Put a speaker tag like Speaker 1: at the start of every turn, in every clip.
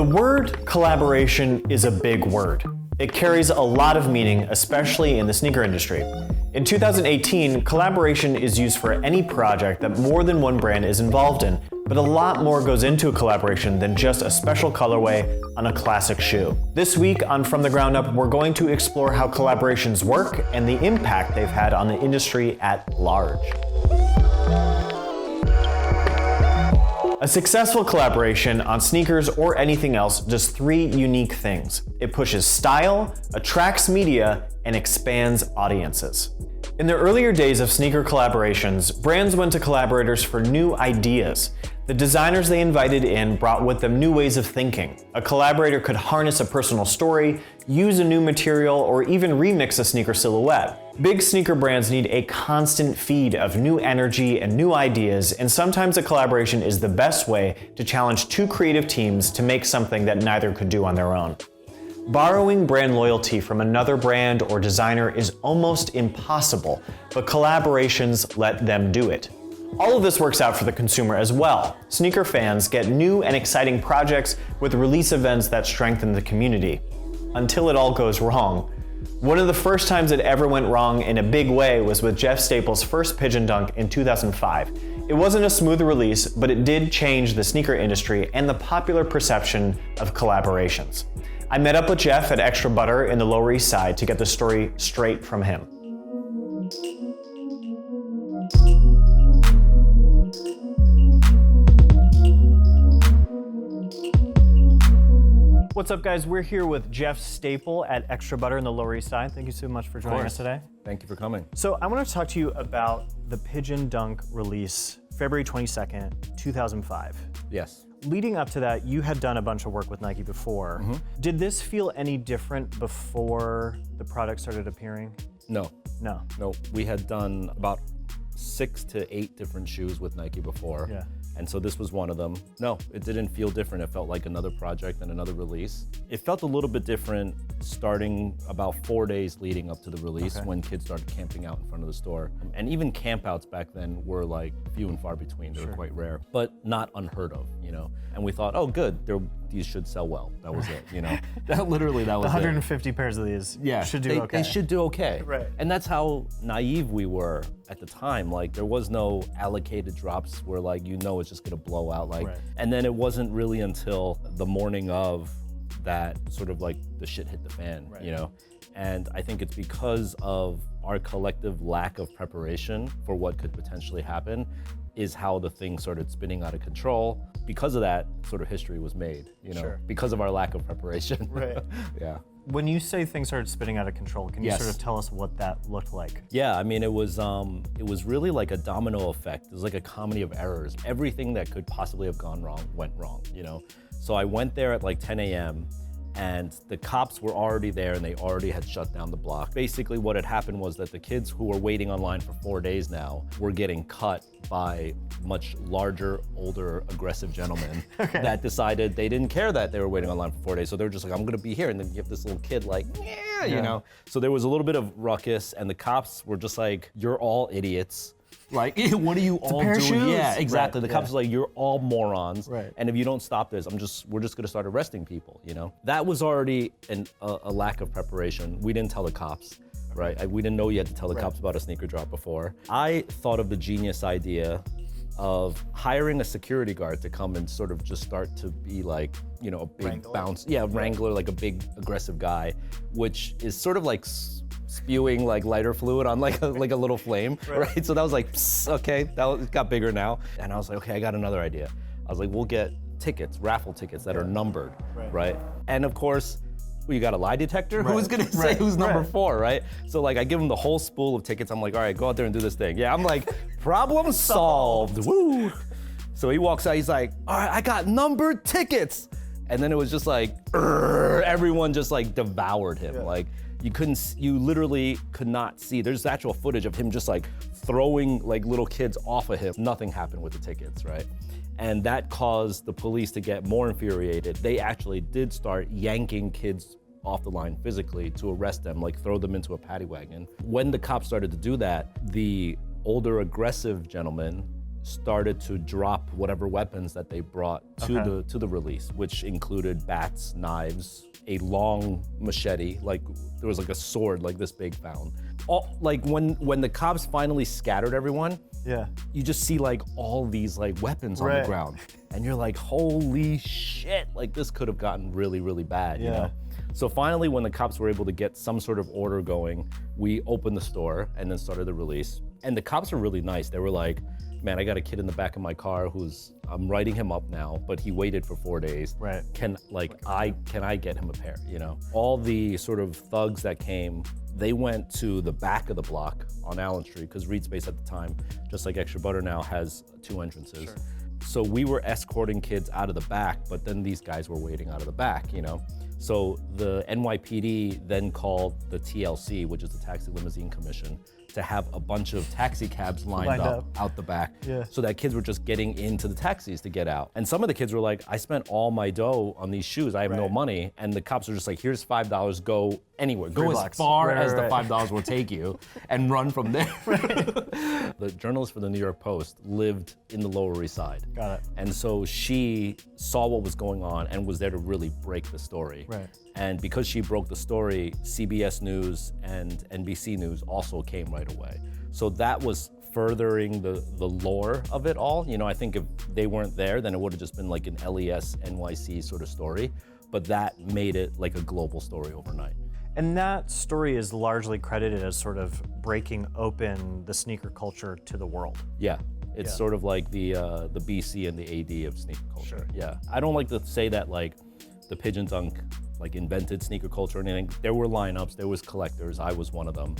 Speaker 1: word collaboration is a big word. It carries a lot of meaning, especially in the sneaker industry. In 2018, collaboration is used for any project that more than one brand is involved in, but a lot more goes into a collaboration than just a special colorway on a classic shoe. This week on From the Ground Up, we're going to explore how collaborations work and the impact they've had on the industry at large. A successful collaboration on sneakers or anything else does three unique things. It pushes style, attracts media, and expands audiences. In the earlier days of sneaker collaborations, brands went to collaborators for new ideas. The designers they invited in brought with them new ways of thinking. A collaborator could harness a personal story, use a new material, or even remix a sneaker silhouette. Big sneaker brands need a constant feed of new energy and new ideas, and sometimes a collaboration is the best way to challenge two creative teams to make something that neither could do on their own. Borrowing brand loyalty from another brand or designer is almost impossible, but collaborations let them do it. All of this works out for the consumer as well. Sneaker fans get new and exciting projects with release events that strengthen the community. Until it all goes wrong. One of the first times it ever went wrong in a big way was with Jeff Staples' first Pigeon Dunk in 2005. It wasn't a smooth release, but it did change the sneaker industry and the popular perception of collaborations. I met up with Jeff at Extra Butter in the Lower East Side to get the story straight from him. What's up, guys? We're here with Jeff Staple at Extra Butter in the Lower East Side. Thank you so much for joining us today.
Speaker 2: Thank you for coming.
Speaker 1: So I want to talk to you about the Pigeon Dunk release, February 22nd, 2005.
Speaker 2: Yes.
Speaker 1: Leading up to that, you had done a bunch of work with Nike before. Did this feel any different before the product started appearing?
Speaker 2: No.
Speaker 1: No.
Speaker 2: No, we had done about 6 to 8 different shoes with Nike before.
Speaker 1: Yeah.
Speaker 2: And so this was one of them. No, it didn't feel different. It felt like another project and another release. It felt a little bit different starting about 4 days leading up to the release when kids started camping out in front of the store. And even campouts back then were like few and far between. They were quite rare, but not unheard of, you know? And we thought, oh good, these should sell well. That was it, you know? That was
Speaker 1: the
Speaker 2: it.
Speaker 1: 150 pairs of these should do okay.
Speaker 2: They should do okay.
Speaker 1: Right.
Speaker 2: And that's how naive we were at the time. Like there was no allocated drops where like, you know, it's just gonna blow out. Like, and then it wasn't really until the morning of that sort of like the shit hit the fan, you know? And I think it's because of our collective lack of preparation for what could potentially happen is how the thing started spinning out of control. Because of that, sort of history was made, you know, because of our lack of preparation.
Speaker 1: Right.
Speaker 2: Yeah.
Speaker 1: When you say things started spinning out of control, can you sort of tell us what that looked like?
Speaker 2: Yeah, I mean, it was really like a domino effect. It was like a comedy of errors. Everything that could possibly have gone wrong went wrong, you know? So I went there at like 10 a.m. and the cops were already there and they already had shut down the block. Basically what had happened was that the kids who were waiting online for 4 days now were getting cut by much larger, older, aggressive gentlemen that decided they didn't care that they were waiting online for 4 days. So they were just like, I'm gonna be here. And then you have this little kid like, you know? So there was a little bit of ruckus and the cops were just like, you're all idiots. Like, what are you all doing?
Speaker 1: Shoes.
Speaker 2: Yeah, exactly. The cops are like, you're all morons.
Speaker 1: Right.
Speaker 2: And if you don't stop this, we're just gonna start arresting people, you know? That was already a lack of preparation. We didn't tell the cops, right? We didn't know you had to tell the cops about a sneaker drop before. I thought of the genius idea of hiring a security guard to come and sort of just start to be like, you know, a big wrangler, like a big aggressive guy, which is sort of like spewing like lighter fluid on like a little flame, right? So that was like, psst, okay, it got bigger now. And I was like, okay, I got another idea. I was like, we'll get tickets, raffle tickets that are numbered, right? And of course, you got a lie detector? Who's gonna say who's number 4, right? So like I give him the whole spool of tickets. I'm like, all right, go out there and do this thing. Yeah, I'm like, problem solved, woo. So he walks out, he's like, all right, I got numbered tickets. And then it was just like, everyone just like devoured him. Like you literally could not see. There's actual footage of him just like throwing like little kids off of him. Nothing happened with the tickets, right? And that caused the police to get more infuriated. They actually did start yanking kids off the line physically to arrest them, like throw them into a paddy wagon. When the cops started to do that, the older aggressive gentleman started to drop whatever weapons that they brought to the release, which included bats, knives, a long machete, like there was like a sword like this big found. Like when the cops finally scattered everyone, you just see like all these like weapons on the ground, and you're like, holy shit, like this could have gotten really, really bad, you know? So finally, when the cops were able to get some sort of order going, we opened the store and then started the release. And the cops were really nice. They were like, man, I got a kid in the back of my car I'm writing him up now, but he waited for 4 days.
Speaker 1: Right.
Speaker 2: Can I get him a pair, you know? All the sort of thugs that came, they went to the back of the block on Allen Street, because Reed Space at the time, just like Extra Butter now, has 2 entrances. Sure. So we were escorting kids out of the back, but then these guys were waiting out of the back, you know? So the NYPD then called the TLC, which is the Taxi Limousine Commission, to have a bunch of taxi cabs lined up out the back, so that kids were just getting into the taxis to get out. And some of the kids were like, I spent all my dough on these shoes, I have no money. And the cops were just like, here's $5, go anywhere. Go as far as the $5 will take you and run from there. The journalist for the New York Post lived in the Lower East Side.
Speaker 1: Got it.
Speaker 2: And so she saw what was going on and was there to really break the story.
Speaker 1: Right.
Speaker 2: And because she broke the story, CBS News and NBC News also came right away. So that was furthering the lore of it all. You know, I think if they weren't there, then it would have just been like an LES NYC sort of story. But that made it like a global story overnight.
Speaker 1: And that story is largely credited as sort of breaking open the sneaker culture to the world.
Speaker 2: Yeah. It's sort of like the BC and the AD of sneaker culture. Sure. Yeah. I don't like to say that like the Pigeon Dunk like invented sneaker culture or anything. There were lineups, there was collectors, I was one of them.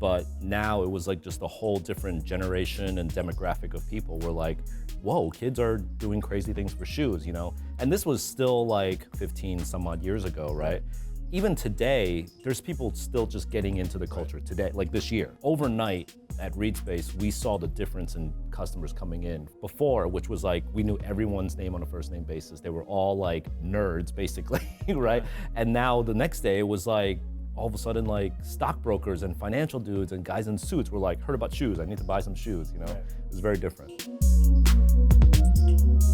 Speaker 2: But now it was like just a whole different generation and demographic of people were like, whoa, kids are doing crazy things for shoes, you know? And this was still like 15 some odd years ago, right? Even today, there's people still just getting into the culture today, like this year. Overnight at Reed Space, we saw the difference in customers coming in before, which was like, we knew everyone's name on a first name basis. They were all like nerds, basically, right? And now the next day it was like, all of a sudden like stockbrokers and financial dudes and guys in suits were like, heard about shoes, I need to buy some shoes, you know? It was very different.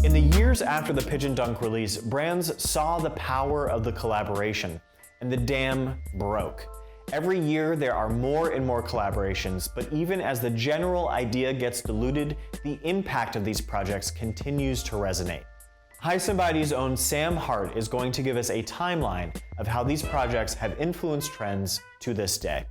Speaker 1: In the years after the Pigeon Dunk release, brands saw the power of the collaboration, and the dam broke. Every year there are more and more collaborations, but even as the general idea gets diluted, the impact of these projects continues to resonate. Highsnobiety's own Sam Hart is going to give us a timeline of how these projects have influenced trends to this day.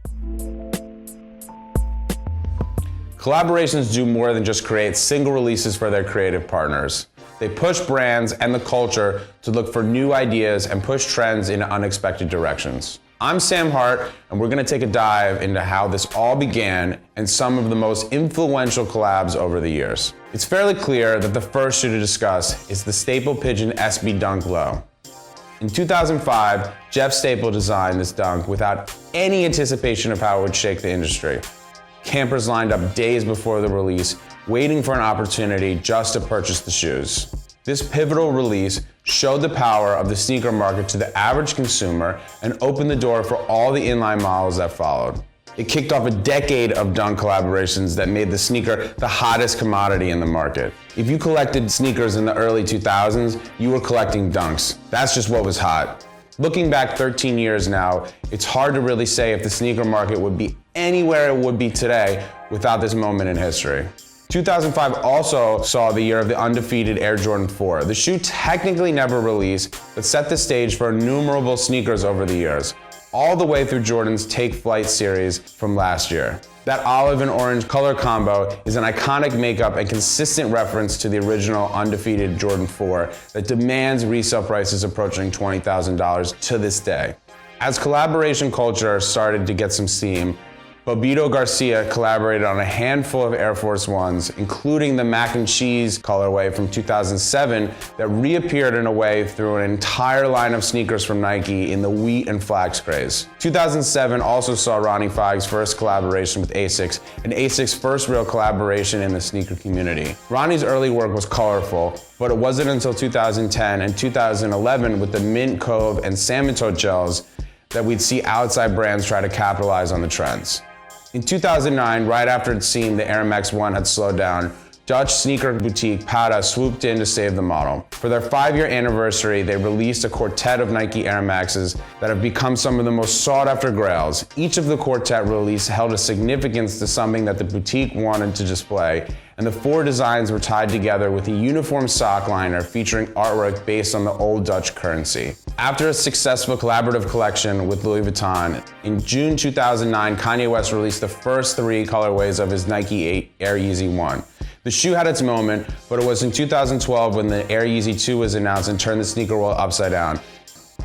Speaker 3: Collaborations do more than just create single releases for their creative partners. They push brands and the culture to look for new ideas and push trends in unexpected directions. I'm Sam Hart, and we're gonna take a dive into how this all began and some of the most influential collabs over the years. It's fairly clear that the first shoe to discuss is the Staple Pigeon SB Dunk Low. In 2005, Jeff Staple designed this dunk without any anticipation of how it would shake the industry. Campers lined up days before the release, waiting for an opportunity just to purchase the shoes. This pivotal release showed the power of the sneaker market to the average consumer and opened the door for all the inline models that followed. It kicked off a decade of dunk collaborations that made the sneaker the hottest commodity in the market. If you collected sneakers in the early 2000s, you were collecting dunks. That's just what was hot. Looking back 13 years now, it's hard to really say if the sneaker market would be anywhere it would be today without this moment in history. 2005 also saw the year of the undefeated Air Jordan 4. The shoe technically never released, but set the stage for innumerable sneakers over the years, all the way through Jordan's Take Flight series from last year. That olive and orange color combo is an iconic makeup and consistent reference to the original undefeated Jordan 4 that demands resale prices approaching $20,000 to this day. As collaboration culture started to get some steam, Bobito Garcia collaborated on a handful of Air Force Ones, including the mac and cheese colorway from 2007 that reappeared in a wave through an entire line of sneakers from Nike in the wheat and flax craze. 2007 also saw Ronnie Fieg's first collaboration with ASICS, and ASICS' first real collaboration in the sneaker community. Ronnie's early work was colorful, but it wasn't until 2010 and 2011 with the Mint Cove and Salmon Toe gels that we'd see outside brands try to capitalize on the trends. In 2009, right after it seemed the Air Max 1 had slowed down, Dutch sneaker boutique Prada swooped in to save the model. For their 5-year anniversary, they released a quartet of Nike Air Maxes that have become some of the most sought-after grails. Each of the quartet release held a significance to something that the boutique wanted to display, and the 4 designs were tied together with a uniform sock liner featuring artwork based on the old Dutch currency. After a successful collaborative collection with Louis Vuitton, in June 2009, Kanye West released the first 3 colorways of his Nike Air Yeezy 1. The shoe had its moment, but it was in 2012 when the Air Yeezy 2 was announced and turned the sneaker world upside down.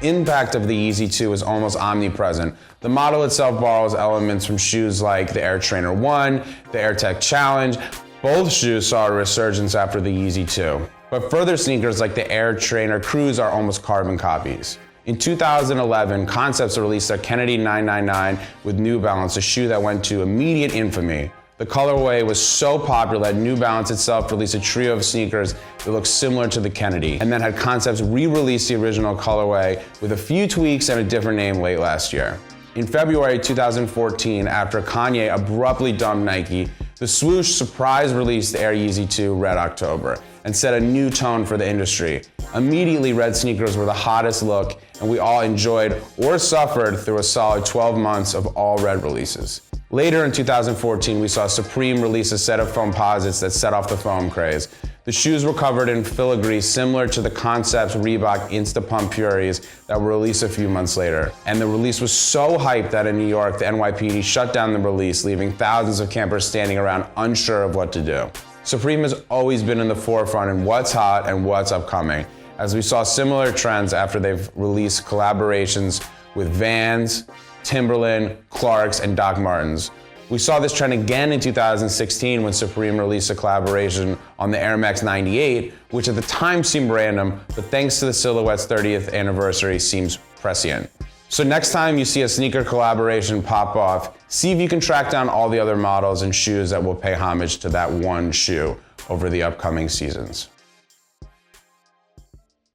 Speaker 3: Impact of the Yeezy 2 is almost omnipresent. The model itself borrows elements from shoes like the Air Trainer 1, the Air Tech Challenge. Both shoes saw a resurgence after the Yeezy 2. But further sneakers like the Air Trainer CRUZ are almost carbon copies. In 2011, Concepts released a Kennedy 999 with New Balance, a shoe that went to immediate infamy. The colorway was so popular that New Balance itself released a trio of sneakers that looked similar to the Kennedy, and then had Concepts re-release the original colorway with a few tweaks and a different name late last year. In February 2014, after Kanye abruptly dumped Nike, the swoosh surprise released the Air Yeezy 2 Red October and set a new tone for the industry. Immediately, red sneakers were the hottest look, and we all enjoyed or suffered through a solid 12 months of all red releases. Later in 2014, we saw Supreme release a set of foamposites that set off the foam craze. The shoes were covered in filigree similar to the Concepts Reebok Instapump Puries that were released a few months later. And the release was so hyped that in New York, the NYPD shut down the release, leaving thousands of campers standing around unsure of what to do. Supreme has always been in the forefront in what's hot and what's upcoming, as we saw similar trends after they've released collaborations with Vans, Timberland, Clarks, and Doc Martens. We saw this trend again in 2016 when Supreme released a collaboration on the Air Max 98, which at the time seemed random, but thanks to the silhouette's 30th anniversary seems prescient. So next time you see a sneaker collaboration pop off, see if you can track down all the other models and shoes that will pay homage to that one shoe over the upcoming seasons.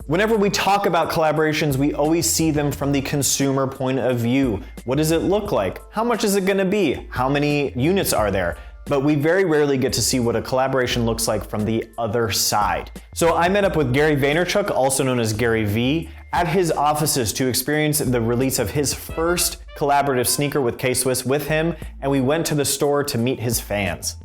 Speaker 1: Whenever we talk about collaborations, we always see them from the consumer point of view. What does it look like? How much is it gonna be? How many units are there? But we very rarely get to see what a collaboration looks like from the other side. So I met up with Gary Vaynerchuk, also known as Gary V, at his offices to experience the release of his first collaborative sneaker with K-Swiss with him, and we went to the store to meet his fans.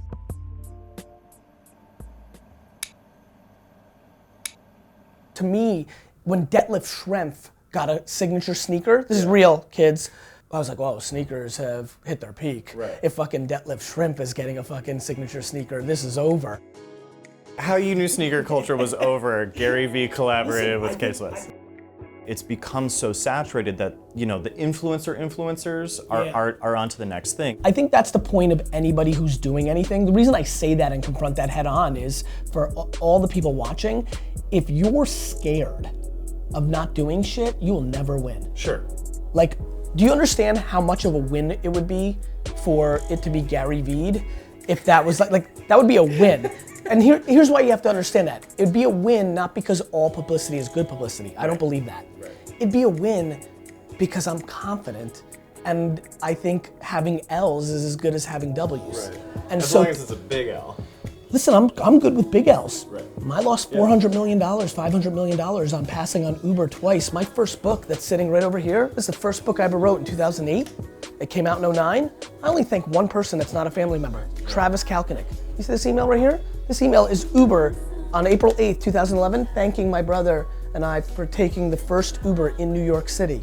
Speaker 4: To me, when Detlef Schrempf got a signature sneaker, this is real, kids. I was like, whoa, sneakers have hit their peak.
Speaker 1: Right.
Speaker 4: If fucking Detlef Schrempf is getting a fucking signature sneaker, this is over.
Speaker 1: How you knew sneaker culture was over, Gary V collaborated with K-Swiss.
Speaker 5: It's become so saturated that, you know, the influencers are onto the next thing.
Speaker 4: I think that's the point of anybody who's doing anything. The reason I say that and confront that head on is for all the people watching, if you're scared of not doing shit, you will never win.
Speaker 1: Sure.
Speaker 4: Like, do you understand how much of a win it would be for it to be Gary V'd? If that was like that would be a win. And here's why you have to understand that. It'd be a win not because all publicity is good publicity. I don't believe that. Right. It'd be a win because I'm confident, and I think having L's is as good as having W's.
Speaker 1: Right.
Speaker 4: And
Speaker 1: as long as it's a big L.
Speaker 4: Listen, I'm good with big L's.
Speaker 1: Right.
Speaker 4: I lost $400 million, $500 million on passing on Uber twice. My first book that's sitting right over here, this is the first book I ever wrote in 2008. It came out in 2009. I only thank one person that's not a family member, Travis Kalkinick. You see this email right here? This email is Uber on April 8th, 2011, thanking my brother and I for taking the first Uber in New York City.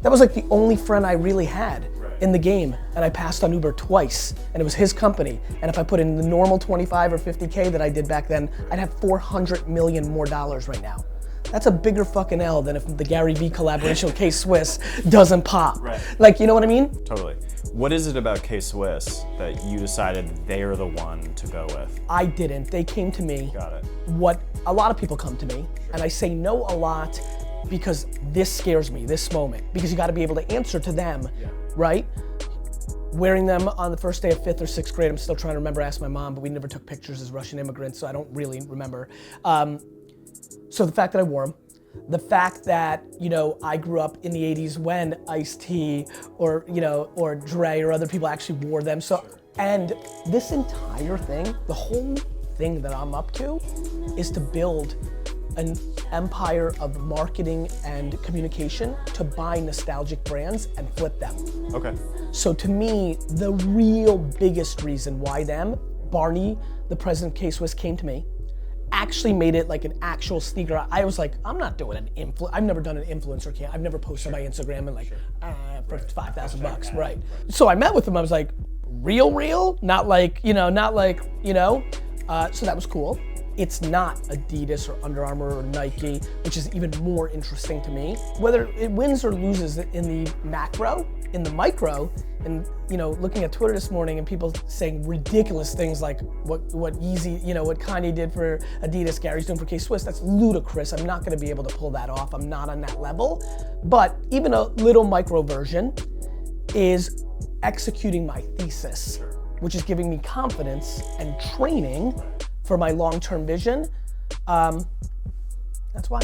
Speaker 4: That was like the only friend I really had in the game, and I passed on Uber twice, and it was his company. And if I put in the normal 25 or 50K that I did back then, I'd have $400 million more right now. That's a bigger fucking L than if the Gary V collaboration with K-Swiss doesn't pop.
Speaker 1: Right.
Speaker 4: Like, you know what I mean?
Speaker 5: Totally. What is it about K-Swiss that you decided they're the one to go with?
Speaker 4: I didn't. They came to me.
Speaker 5: Got it.
Speaker 4: What a lot of people come to me, and I say no a lot because this scares me, this moment, because you got to be able to answer to them, right? Wearing them on the first day of 5th or 6th grade, I'm still trying to remember, ask my mom, but we never took pictures as Russian immigrants, so I don't really remember. So the fact that I wore them, the fact that, you know, I grew up in the 80s when Ice-T or, you know, or Dre or other people actually wore them. So, and this entire thing, the whole thing that I'm up to is to build an empire of marketing and communication to buy nostalgic brands and flip them.
Speaker 5: Okay.
Speaker 4: So to me, the real biggest reason why Barney, the president of K-Swiss, came to me, actually made it like an actual sneaker. I was like, I'm not doing I've never done an influencer camp. I've never posted on my Instagram and like, for $5,000, right? So I met with him, I was like, real? Not like, so that was cool. It's not Adidas or Under Armour or Nike, which is even more interesting to me. Whether it wins or loses in the macro, in the micro, and looking at Twitter this morning and people saying ridiculous things like what YEEZY, what Kanye did for Adidas, Gary's doing for K-Swiss, that's ludicrous. I'm not gonna be able to pull that off. I'm not on that level. But even a little micro version is executing my thesis, which is giving me confidence and training for my long-term vision. That's why.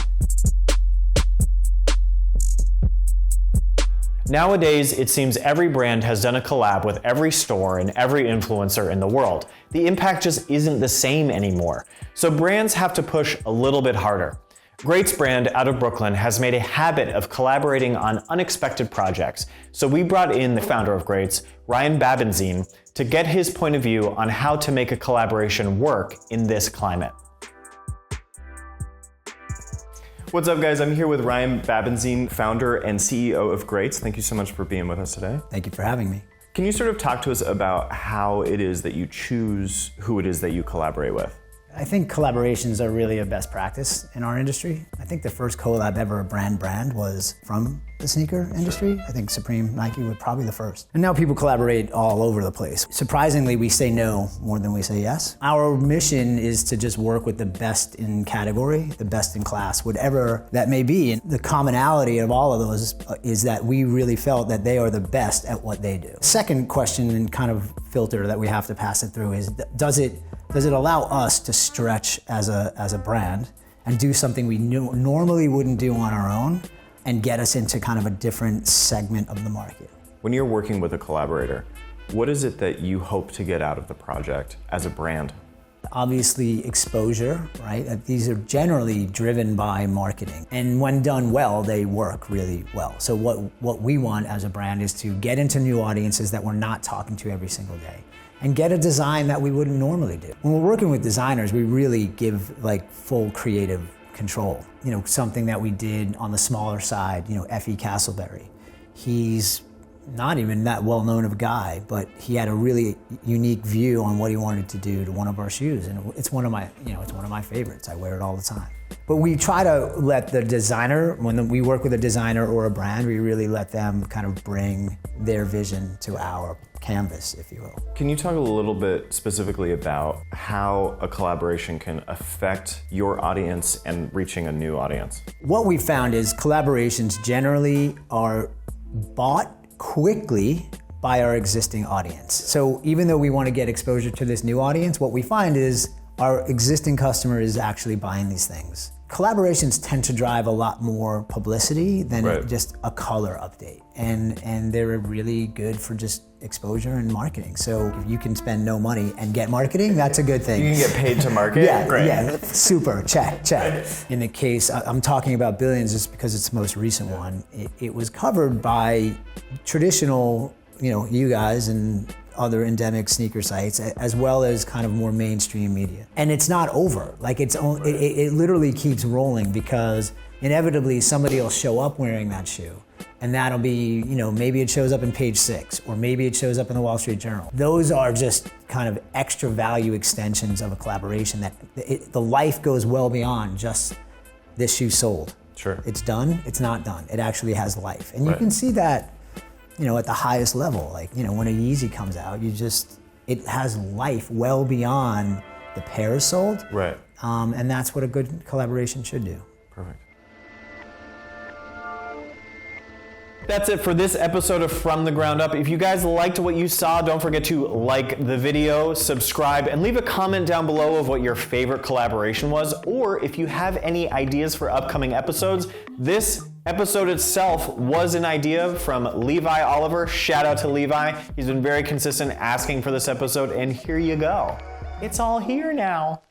Speaker 1: Nowadays, it seems every brand has done a collab with every store and every influencer in the world. The impact just isn't the same anymore. So brands have to push a little bit harder. Greats brand out of Brooklyn has made a habit of collaborating on unexpected projects. So we brought in the founder of Greats, Ryan Babenzien, to get his point of view on how to make a collaboration work in this climate.
Speaker 5: What's up, guys? I'm here with Ryan Babenzien, founder and CEO of Greats. Thank you so much for being with us today.
Speaker 6: Thank you for having me.
Speaker 5: Can you sort of talk to us about how it is that you choose who it is that you collaborate with?
Speaker 6: I think collaborations are really a best practice in our industry. I think the first collab ever a brand was from the sneaker industry. I think Supreme, Nike were probably the first. And now people collaborate all over the place. Surprisingly, we say no more than we say yes. Our mission is to just work with the best in category, the best in class, whatever that may be. And the commonality of all of those is that we really felt that they are the best at what they do. Second question and kind of filter that we have to pass it through is, does it allow us to stretch as a brand and do something we normally wouldn't do on our own and get us into kind of a different segment of the market?
Speaker 5: When you're working with a collaborator, what is it that you hope to get out of the project as a brand?
Speaker 6: Obviously exposure, right? These are generally driven by marketing. And when done well, they work really well. So what we want as a brand is to get into new audiences that we're not talking to every single day, and get a design that we wouldn't normally do. When we're working with designers, we really give like full creative control. Something that we did on the smaller side, F.E. Castleberry. He's not even that well known of a guy, but he had a really unique view on what he wanted to do to one of our shoes. And it's one of my favorites. I wear it all the time. But we try to let the designer, when we work with a designer or a brand, we really let them kind of bring their vision to our canvas, if you will.
Speaker 5: Can you talk a little bit specifically about how a collaboration can affect your audience and reaching a new audience?
Speaker 6: What we found is collaborations generally are bought quickly by our existing audience. So even though we want to get exposure to this new audience, what we find is our existing customer is actually buying these things. Collaborations tend to drive a lot more publicity than just a color update. And they're really good for just exposure and marketing. So if you can spend no money and get marketing, that's a good thing.
Speaker 5: You can get paid to market?
Speaker 6: Yeah,
Speaker 5: great.
Speaker 6: Yeah, super, check. In the case, I'm talking about Billions just because it's the most recent one. It was covered by traditional, you guys and other endemic sneaker sites, as well as kind of more mainstream media. And it's not over. Like it literally keeps rolling because inevitably somebody will show up wearing that shoe. And that'll be, maybe it shows up in Page 6, or maybe it shows up in the Wall Street Journal. Those are just kind of extra value extensions of a collaboration that the life goes well beyond just this shoe sold.
Speaker 5: Sure.
Speaker 6: It's done, it's not done. It actually has life. And you can see that at the highest level, like, when a YEEZY comes out, it has life well beyond the pairs sold.
Speaker 5: Right.
Speaker 6: And that's what a good collaboration should do.
Speaker 5: Perfect.
Speaker 1: That's it for this episode of From the Ground Up. If you guys liked what you saw, don't forget to like the video, subscribe, and leave a comment down below of what your favorite collaboration was, or if you have any ideas for upcoming episodes. This episode itself was an idea from Levi Oliver. Shout out to Levi. He's been very consistent asking for this episode, and here you go. It's all here now.